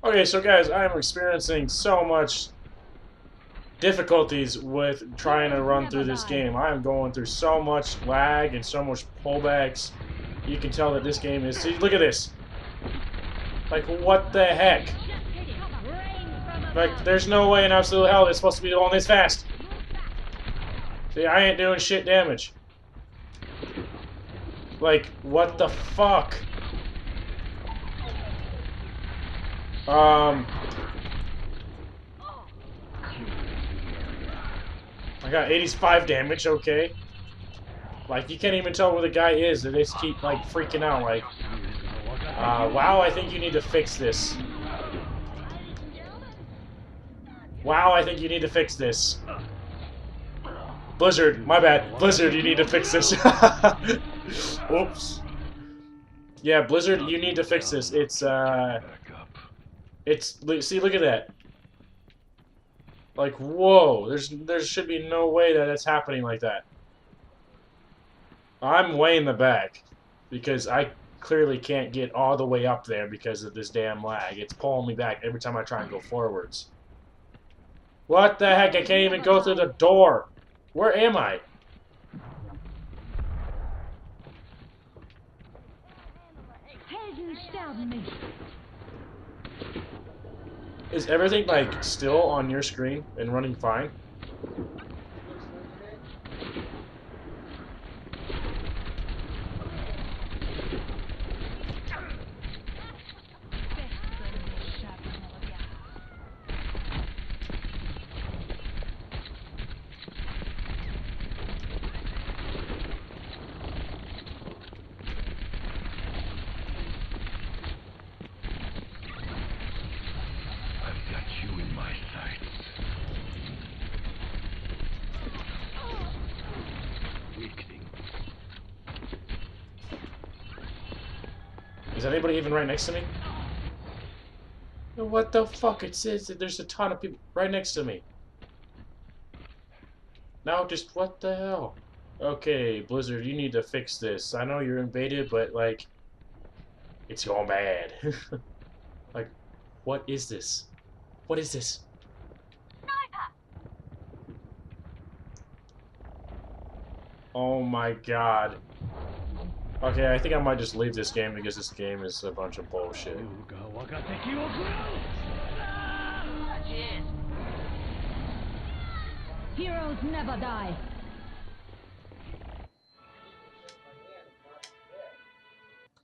Okay, so guys, I am experiencing so much difficulties with trying to Heroes run through never this die. game. I am going through so much lag and so much pullbacks. You can tell that this game is... See, look at this. Like, what the heck? Like, there's no way in absolute hell it's supposed to be going this fast. See, I ain't doing shit damage. Like, what the fuck? I got 85 damage, okay. Like, you can't even tell where the guy is. They just keep, like, freaking out, like... wow, I think you need to fix this. Wow, I think you need to fix this. Blizzard, my bad. Blizzard, you need to fix this. Whoops. Yeah, Blizzard, you need to fix this. See, look at that. Like, whoa, there should be no way that it's happening like that. I'm way in the back because I clearly can't get all the way up there because of this damn lag. It's pulling me back every time I try and go forwards. What the heck? I can't even go through the door. Where am I? Helden sterben nicht. Is everything, like, still on your screen and running fine? Is anybody even right next to me? What the fuck? It says that there's a ton of people right next to me. Now just what the hell? Okay, Blizzard, you need to fix this. I know you're invaded, but like, it's going bad. Like, what is this? What is this? Oh my god. Okay, I think I might just leave this game because this game is a bunch of bullshit. Heroes never die.